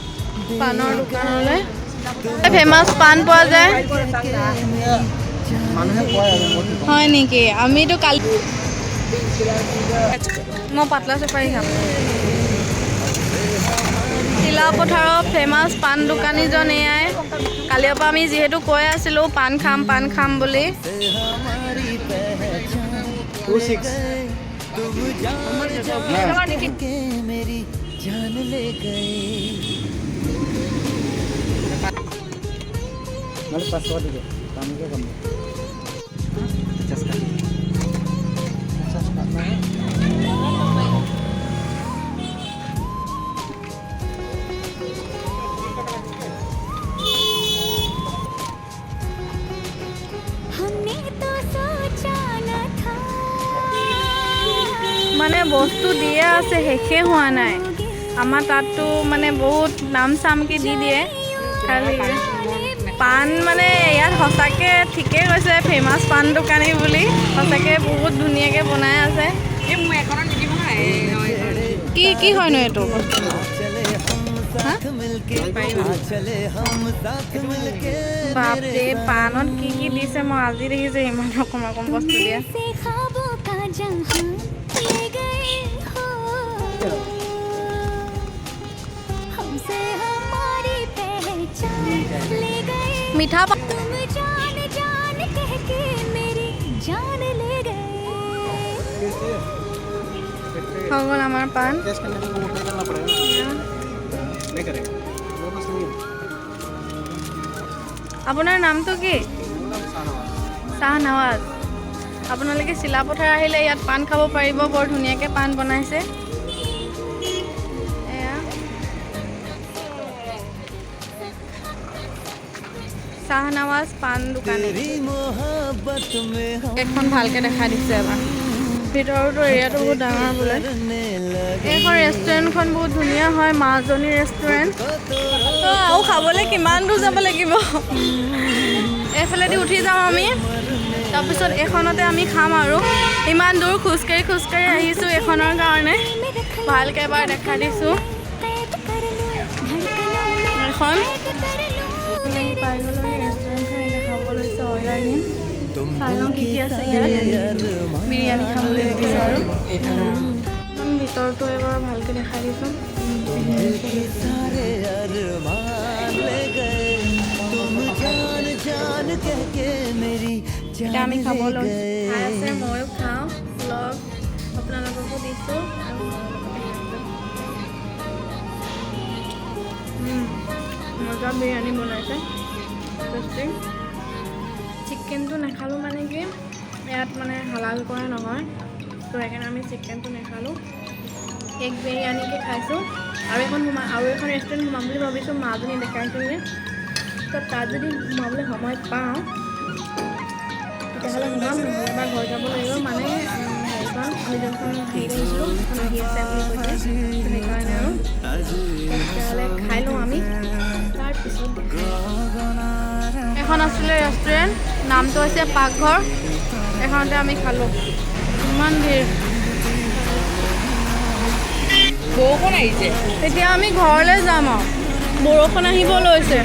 পাণৰ দোকানলৈ। ফেমাছ পাণ পোৱা যায় হয় নেকি? আমিতো কালি মই পাতলা চুপাৰী খাম। চিলাপথাৰৰ ফেমাছ পাণ দোকানীজন এয়াই। কালিৰ পৰা আমি যিহেতু কৈ আছিলোঁ পাণ খাম বুলি। মানে বস্তু দিয়ে আছে, শেষে হোৱা নাই। আমাৰ তাততো মানে বহুত নাম চামকে দি দিয়ে। খালি পাণ মানে ইয়াত সঁচাকৈ ঠিকেই কৈছে, ফেমাছ পাণ দোকানী বুলি। সঁচাকৈ বহুত ধুনীয়াকৈ বনাই আছে। কি হয়নো এইটো বস্তু? বাপৰে পাণত কি কি দিছে মই আজি দেখিছোঁ ইমান ৰকম বস্তু দিয়া से ख्वाबों का जहां ले गए हो हमसे हमारी पहचान ले गए মিঠা तुम जान जान कह के मेरी जान ले गए হৈ গ'ল আমাৰ পাণ আপোনাৰ নামটো কি শাহনৱাজ আপোনালোকে চিলাপথাৰ আহিলে ইয়াত পাণ খাব পাৰিব বৰ ধুনীয়াকৈ পাণ বনাইছে এয়া শাহনৱাজ পাণ দোকান এখন ভালকৈ দেখাই দিছে এবাৰ ভিতৰতো এৰিয়াটো বহুত ডাঙৰ বোলে এইখন ৰেষ্টুৰেণ্টখন বহুত ধুনীয়া হয় মাজনী ৰেষ্টুৰেণ্ট তো আৰু খাবলৈ কিমান দূৰ যাব লাগিব এইফালেদি উঠি যাওঁ আমি তাৰপিছত এইখনতে আমি খাম আৰু ইমান দূৰ খোজকাঢ়ি আহিছোঁ এইখনৰ কাৰণে ভালকৈ এবাৰ দেখাই দিছোঁ এখন পাই গ'লোঁ ৰেষ্টুৰেণ্টখন দেখাব লৈছে অৰ্ডাৰ দিম চাই লওঁ কি কি আছে ইয়াত বিৰিয়ানী খাবলৈ দেখিছোঁ আৰু ভিতৰটো এবাৰ ভালকৈ দেখাই দিছোঁ এতিয়া আমি খাব লৈছোঁ খাই আছে ময়ো খাওঁ ব্লগ আপোনালোককো দিছোঁ মজা বিৰিয়ানী বনাইছে টেষ্টি চিকেনটো নাখালোঁ মানে কি ইয়াত মানে হালাল কৰা নহয় তো সেইকাৰণে আমি চিকেনটো নাখালোঁ এগ বিৰিয়ানীকে খাইছোঁ আৰু এখন ৰেষ্টুৰেণ্ট সোমাম বুলি ভাবিছোঁ মাজনী দেখাইছিলোঁ তো তাত যদি সোমাবলৈ সময় পাওঁ তেতিয়াহ'লে সোমাম নহ'লে এবাৰ ঘৰ যাব লাগিব মানে হেৰিখন আমি যোনখন হেৰি কৰিছিলোঁ সেইখন আহি আছে বুলি কৈছে সেইকাৰণে আৰু তেতিয়াহ'লে খাই লওঁ আমি তাৰপিছত এখন আছিলে ৰেষ্টুৰেণ্ট নামটো হৈছে পাকঘৰ এখনতে আমি খালোঁ ইমান ভিৰ বৰষুণ আহিছে এতিয়া আমি ঘৰলৈ যাম আৰু বৰষুণ আহিব লৈছে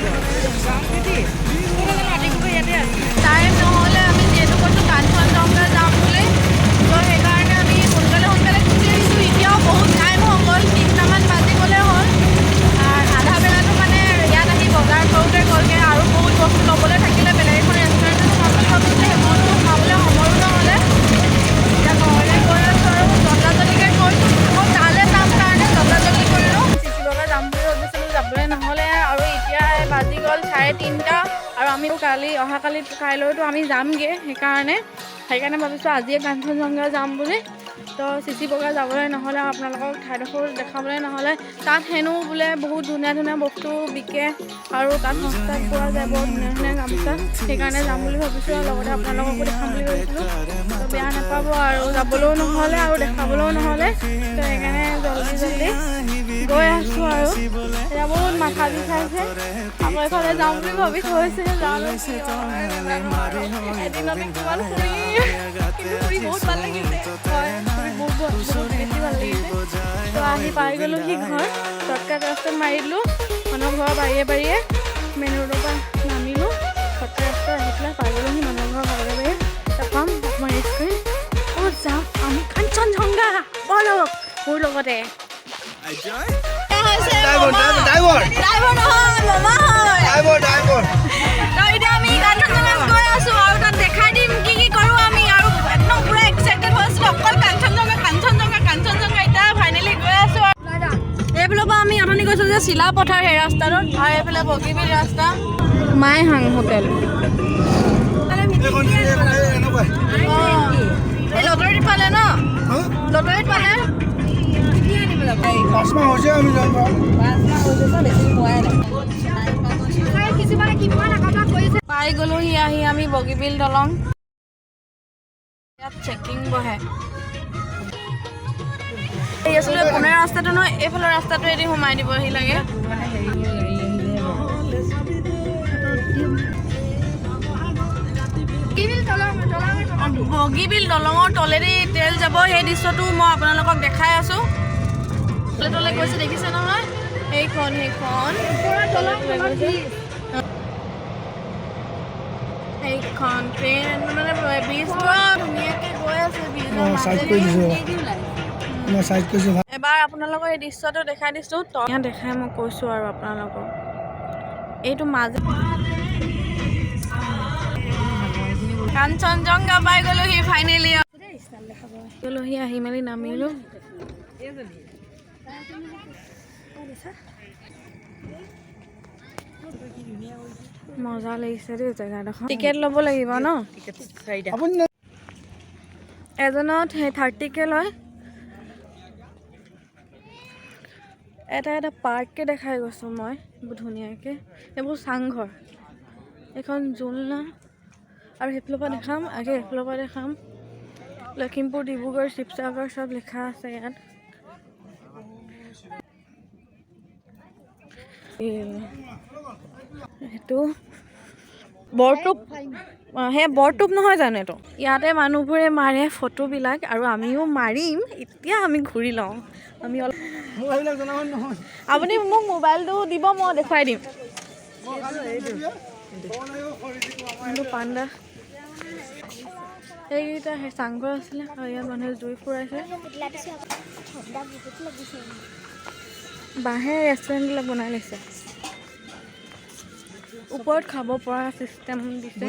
টাইম নহ'লে আমি যিহেতু কৈছোঁ কাঞ্চনজংঘা যাম বুলি তো সেইকাৰণে আমি সোনকালে গুচি আহিছোঁ এতিয়াও বহুত টাইম হৈ গ'ল 3টামান বাজি গ'লে হ'ল আধা বেলাটো মানে ইয়াত আহি বজাৰ কৰোঁতে গ'লগৈ আৰু বহুত বস্তু ল'বলৈ থাকিলে বেলেগ এখন ৰেষ্টুৰেণ্টত সোমাবলৈ ভাবিছোঁ সেইখনতো সোমাবলৈ সময়ো নহ'লে এতিয়া ঘৰলৈ গৈ আছোঁ আৰু জল্দাজল্দিকৈ গৈছোঁ আকৌ তালৈ যাম কাৰণে জল্দাজল্দি কৰিলোঁ চিচিবগা যাম বুলি ভাবিছিলোঁ যাবলৈ নহ'লে আৰু এতিয়া বাজি গ'ল 3:30 আৰু আমি কাইলৈতো আমি যামগৈ সেইকাৰণে ভাবিছোঁ আজিয়ে কাঞ্চনজংঘা যাম বুলি তো চিচিবগা যাবলৈ নহ'লে আপোনালোকক ঠাইডোখৰ দেখাবলৈ নহ'লে তাত হেনো বোলে বহুত ধুনীয়া ধুনীয়া বস্তু বিকে আৰু তাত সস্তাত পোৱা যায় বৰ ধুনীয়া ধুনীয়া গামোচা সেইকাৰণে যাম বুলি ভাবিছোঁ আৰু লগতে আপোনালোককো দেখাম বুলি ভাবিছিলোঁ তো বেয়া নাপাব আৰু যাবলৈও নহ'লে আৰু দেখাবলৈও নহ'লে তো সেইকাৰণে জল্দি গৈ আছোঁ আৰু এতিয়া বহুত মাথা বিষাইছে আকৌ এইফালে যাম বুলি ভাবি থৈছে এদিনতে কিমান ফুৰি বহুত ভাল লাগিছে হয় বহুত বেছি ভাল লাগিছে তো আহি পাই গ'লোঁ সি ঘৰ শ্বৰ্টকাট ৰাস্তাত মাৰি দিলোঁ মানুহৰ ঘৰৰ বাৰীয়ে মেইন ৰোডৰ পৰা নামিলোঁ শ্বৰ্টকাট ৰাস্তাত আহি পেলাই পাই গ'লোঁ সি মানুহৰ ঘৰৰ বাৰীয়ে তাৰপৰা মই ৰেষ্ট কৰি ক'ত যাম আমি কাঞ্চনজংঘা ব'লক মোৰ লগতে এইফালৰ পৰা আমি অথনি কৈছোঁ যে চিলাপথাৰ সেই ৰাস্তাটোত আৰু এইফালে বগীবিল ৰাস্তা মাইহাং হোটেল এই লটাৰীত পালে ন লটাৰীত পালে পাই গ'লোহি আহি আমি বগীবিল দলং ইয়াত চেকিং বহে এই আচলতে পুনে ৰাস্তাটো নহয় এইফালৰ ৰাস্তাটো এদি সোমাই দিবহি লাগে বগীবিল দলঙৰ তলেদি তেল যাব সেই দৃশ্যটো মই আপোনালোকক দেখাই আছোঁ তলে গৈছে দেখিছে নহয় সেইখন সেইখন ট্ৰেইন মানে ব্ৰিজবোৰ ধুনীয়াকৈ গৈ আছে ব্ৰিজৰ মাজেদি। এবাৰ আপোনালোকৰ এই দৃশ্যটো দেখাই দিছোঁ ইয়াত দেখাই মই কৈছোঁ আৰু আপোনালোকক এইটো মাজে কাঞ্চনজংঘা পাই গ'লোহি ফাইনেলি গ'লোহি আহি মেলি নামিলোঁ। মজা লাগিছে দেই জেগাডোখৰ। টিকেট ল'ব লাগিব ন? এজনত 30কে লয়। এটা পাৰ্ককে দেখাই গৈছোঁ মই বহুত ধুনীয়াকৈ। এইবোৰ চাংঘৰ, এইখন জোলনা আৰু সেইফালৰ পৰা দেখাম আগে এইফালৰ পৰা দেখাম। লখিমপুৰ, ডিব্ৰুগড়, শিৱসাগৰ চব লিখা আছে ইয়াত। সেইটো বৰটোপ, সেই বৰটোপ নহয় জানো এইটো? ইয়াতে মানুহবোৰে মাৰে ফটোবিলাক আৰু আমিও মাৰিম। এতিয়া আমি ঘূৰি লওঁ। আমি অলপ আপুনি মোক মোবাইলটো দিব, মই দেখুৱাই দিম। পাণ্ডা সেইকেইটা সেই চাংঘৰ আছিলে আৰু ইয়াত মানুহে জুই ফুৰাইছে। বাঁহে ৰেষ্টুৰেণ্টবিলাক বনাই লৈছে। ওপৰত খাব পৰা চিষ্টেম দিছে,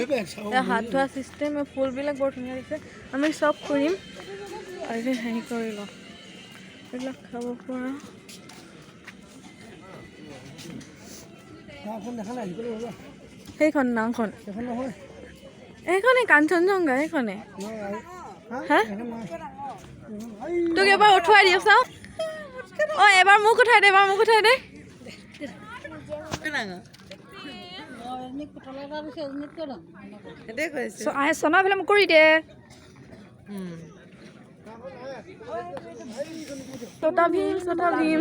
হাত ধোৱা চিষ্টেম, ফুলবিলাক বৰ ধুনীয়া দিছে। আমি চব কৰিম আৰু হেৰি কৰি লওঁ, এইবিলাক খাব পৰা। সেইখন নাওখন এইখনে কাঞ্চনজংঘা, এইখনে। হা তোক এবাৰ উঠুৱাই দিওঁ চাওঁ। অঁ এবাৰ মোক উঠাই দে, এবাৰ মোক উঠাই দে। চনা ফিল্ম কৰি দে। ছটা ভীম, ছটা ভীম।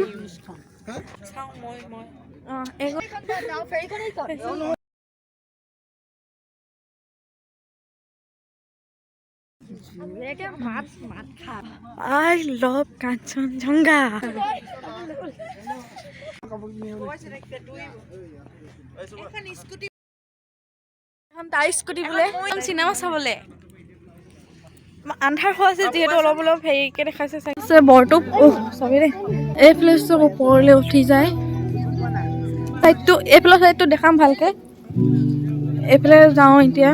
I love Kanchenjunga. তাই স্কুটি বোলে চিনেমা চাবলৈ আন্ধাৰ হৈ আছে যিহেতু অলপ অলপ হেৰিকে দেখাইছে চাইছে বৰটোপ। চাবি দেই এই প্লেচটো ওপৰলৈ উঠি যায়। চাইডটো এইফালৰ চাইডটো দেখাম ভালকে। এইফালে যাওঁ এতিয়া।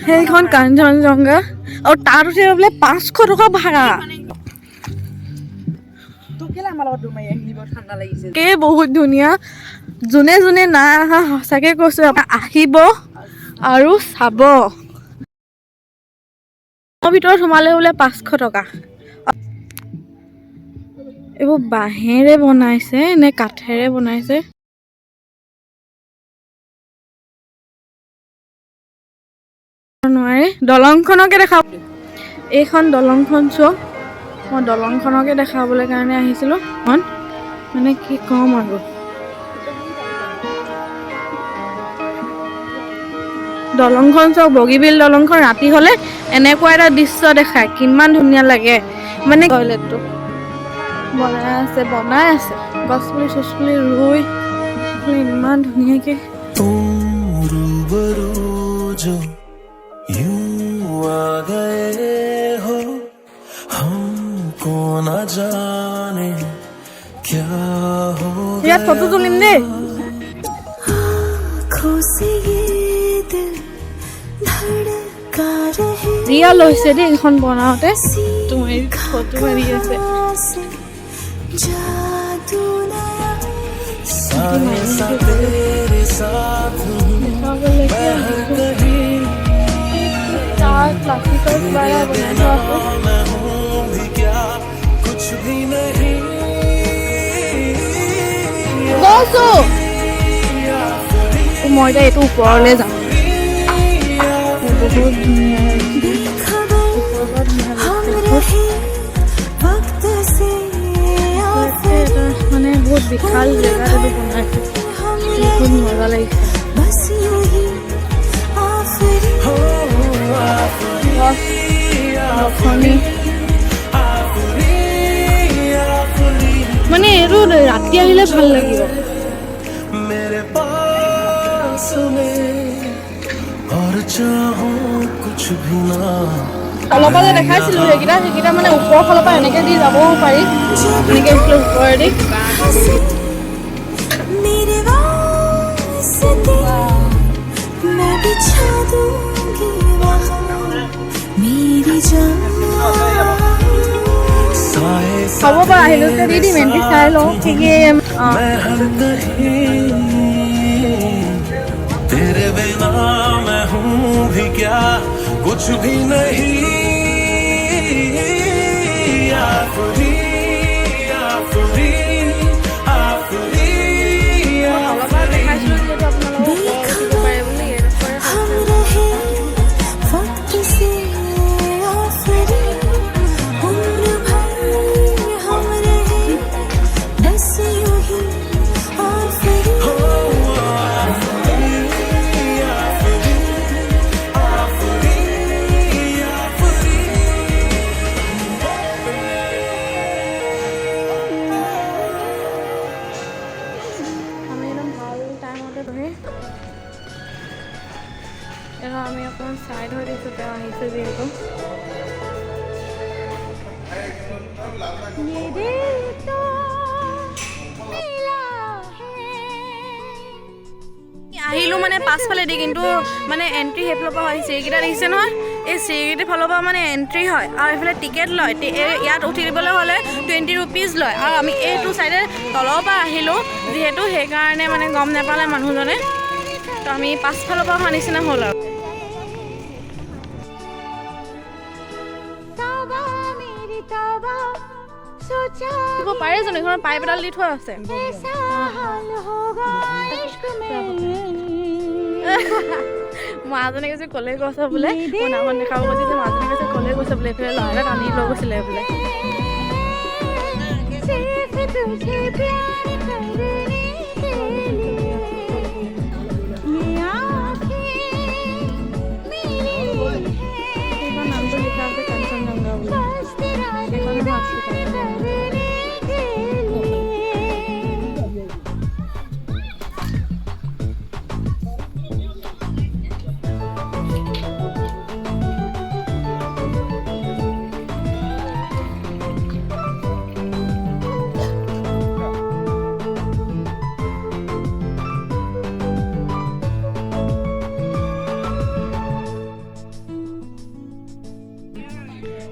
সেইখন কাঞ্চনজংঘা আৰু তাত উঠি বোলে 500 টকা ভাড়া। বহুত ধুনীয়া। যোনে যোনে নাই অহা সঁচাকে কৈছো আহিব আৰু চাব। ভিতৰত সোমালে বোলে 500 টকা। এইবোৰ বাঁহেৰে বনাইছে নে কাঠেৰে বনাইছে? নোৱাৰে। দলংখনকে দেখাব। এইখন দলংখন চোৱা, মই দলংখনকে দেখাবলৈ কাৰণে আহিছিলোঁ। মানে কি ক'ম আৰু, দলংখন চাওক, বগীবিল দলংখন ৰাতি হ'লে এনেকুৱা এটা দৃশ্য দেখায়, কিমান ধুনীয়া লাগে। মানে টয়লেটটো বনাই আছে গছ পুলি চছ পুলি ৰুই ইমান ধুনীয়াকে। ইয়াত ফটো তুলিম দেই। ৰিয়েল হৈছে দেই এইখন বনাওঁতে। তোমাৰ ফটো মাৰি আছে। মই এতিয়া এইটো ওপৰলৈ যাম। বহুত ধুনীয়া মানে বহুত বিশাল জেগাত এইটো বনাইছে, বহুত মজা লাগিছে। মানে কিন্তু ৰাতি আহিলে ভাল লাগিব। मेरे पास में और चाहो कुछ भी ना তলৰ পৰা যে দেখাইছিলোঁ সেইকেইটা মানে ওপৰৰ ফালৰ পৰা এনেকৈ দি যাবও পাৰি, এনেকৈ এইফালে ওপৰেদি। मेरे वास्ते मैं बिछा दूंगी वहाँ मेरी जान হ'ব বাৰু আহিলোঁ যে দি দিম, এণ্ট্ৰি চাই লওঁ কি কি। मैं हर कहीं तेरे बिना मैं हूँ भी क्या कुछ भी नहीं आफरी आफरी आफरी তলৰ পৰা দেখাইছিলোঁ যিহেতু আপোনালোকক हम रहे वक्त से आफरी उम्र भर हम रहे बस यूं ही आफरी আমি একদম ভাল টাইমতে ধৰি এবাৰ আমি অকণমান চাইড হৈ দিছোঁ, তেওঁ আহিছে যিহেতু। ये दिल तो मिला है আহিলোঁ মানে পাছফালেদি, কিন্তু মানে এণ্ট্ৰি সেইফালৰ পৰা হয়। চিৰিকেইটা দেখিছে নহয়, এই চিৰিকেইটিৰ ফালৰ পৰা মানে এণ্ট্ৰি হয় আৰু এইফালে টিকেট লয়। ইয়াত উঠি দিবলৈ হ'লে 20 ৰুপিজ লয়। আৰু আমি এইটো চাইডে তলৰ পৰা আহিলোঁ যিহেতু, সেইকাৰণে মানে গম নাপালে মানুহজনে, তো আমি পাছফালৰ পৰা অহা নিচিনা হ'ল আৰু। तौबा मेरी तौबा सोचा দিব পাৰে জানো, এইখনত পাইপ এডাল দি থোৱা আছে। ऐसा हाल होगा इश्क में মাজনী কৈছে ক'লে গৈছে বোলে, মোৰ নামত দেখাব কৈছে যে মাজনী কৈছে ক'লে গৈছে বোলে, এইফালে ল'ৰা এটা টানি লৈ গৈছিলে বোলে। सिर्फ तुझे प्यार करने के लिए ये आँखें मेरी সেইখন নামটো লিখা আছে কাঞ্চনজংঘা বুলি। बस तेरा সেইখনে दीदार মাছ লিখা আছে। करने के लिए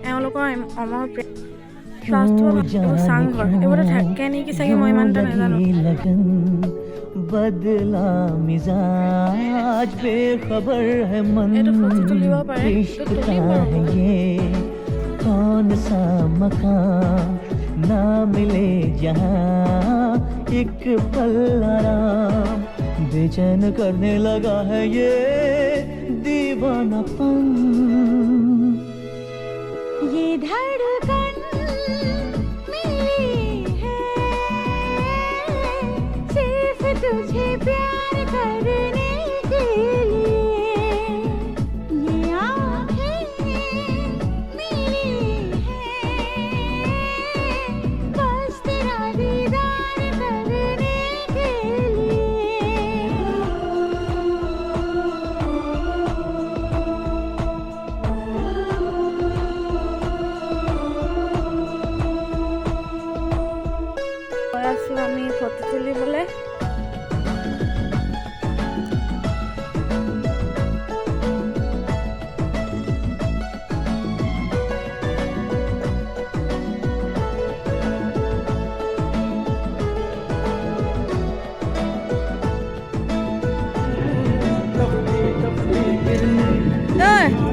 এওঁলোকৰ অমৰ চাংঘৰ এইবোৰতে থাকে নেকি চাগে, মই ইমান এটা নাজানো। लगन बदला मिजाज बेखबर है मन এইটো ফটো তুলিব পাৰে, इश्क এইটো का তুলিব है ये कौन सा मकान ना मिले जहाँ एक पल आराम बेचैन करने लगा है ये दीवानापन ये धड़कन मेरी है सिर्फ तुझे प्यार करने के लिए ये आँखें मेरी है बस तेरा दीदार करने के लिए গৈ আছোঁ আমি ফটো তুলিবলৈ।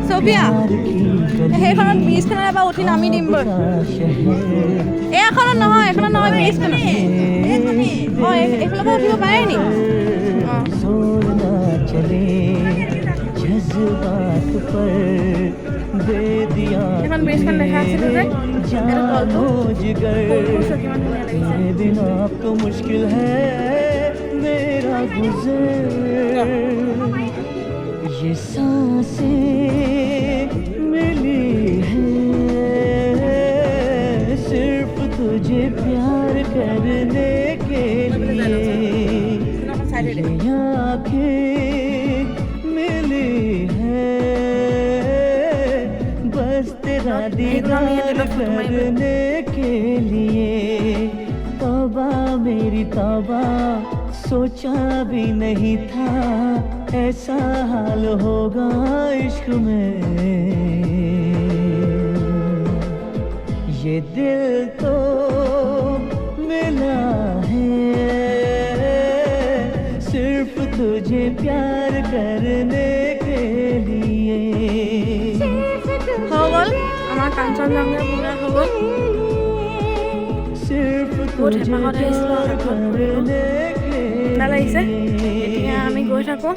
ছবিয়া সেইখনত ব্ৰিজখনত এবাৰ উঠি নামি দিম বৈ। এইখনত নহয়, এইখনত নহয়, ব্ৰিজখনত। অঁ এইফালৰ পৰা উঠিব পাৰে নি? অঁ जोर ना चले जज्बात पर दे दिया এখন ব্ৰিজখন দেখা আছিলোঁ যে, এইটো তলটো जिगर ফুলবোৰ কিমান ধুনীয়া লাগিছে। तेरे बिना अब तो मुश्किल है मेरा गुजर ये सांसें मिली है सिर्फ तुझे प्यार करने के लिए ये आँखें मिली है बस तेरा दीदार करने के लिए तौबा मेरी तौबा सोचा भी नहीं था ऐसा हाल होगा इश्क में ये दिल तो मिला है सिर्फ तुझे प्यार करने के लिए হৈ গ'ল আমাৰ কাঞ্চনজংঘা পূৰা হৈ গ'ল सिर्फ বহুত तुझे হেঁপাহত আহিছিলোঁ प्यार करने के ঠাণ্ডা লাগিছে এতিয়া আমি গৈ থাকোঁ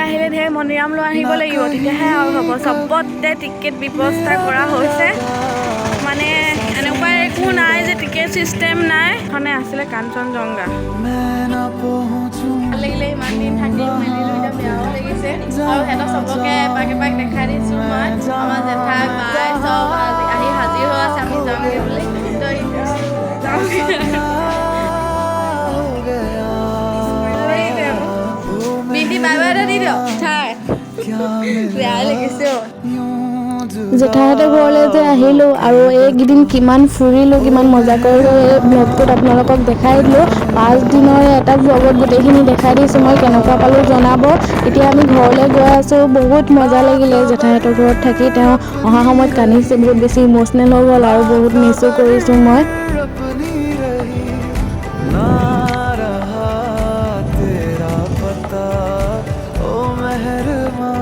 আহিলে ধেৰ মন্দিৰাম লৈ আহিব লাগিব তেতিয়াহে আৰু হ'ব চবতে টিকেট ব্যৱস্থা কৰা হৈছে মানে এনেকুৱা একো নাই যে টিকেট চিষ্টেম নাই এখনে আছিলে কাঞ্চনজংঘা ভাল লাগিলে ইমান দিন থাকি মেলিলোঁ এতিয়া বেয়াও লাগিছে আৰু সিহঁতক চবকে এপাক এপাক দেখাই দিছোঁ মই আমাৰ জেঠাই বাই চব আহি হাজিৰ হৈ আছে আমি যামগৈ বুলি বিধি বাই বাই এটা দি দিয়ক ঠাই বেয়া লাগিছে জেঠাইহঁতৰ ঘৰলৈ যে আহিলোঁ আৰু এইকেইদিন কিমান ফুৰিলোঁ কিমান মজা কৰিলোঁ এই ব্লগটোত আপোনালোকক দেখাই দিলোঁ 5 দিনৰে এটা ব্লগত গোটেইখিনি দেখাই দিছোঁ মই কেনেকুৱা পালোঁ জনাব এতিয়া আমি ঘৰলৈ গৈ আছোঁ বহুত মজা লাগিলে জেঠাইহঁতৰ ঘৰত থাকি তেওঁ অহা সময়ত কান্দিছে বহুত বেছি ইম'চনেল হৈ গ'ল আৰু বহুত মিছো কৰিছোঁ মই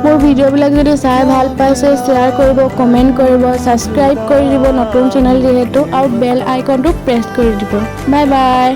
মোৰ ভিডিঅ'বিলাক যদি চাই ভাল পাইছে শ্বেয়াৰ কৰিব কমেণ্ট কৰিব ছাবস্ক্ৰাইব কৰি দিব নতুন চেনেল যিহেতু আৰু বেল আইকনটো প্ৰেছ কৰি দিব বাই বাই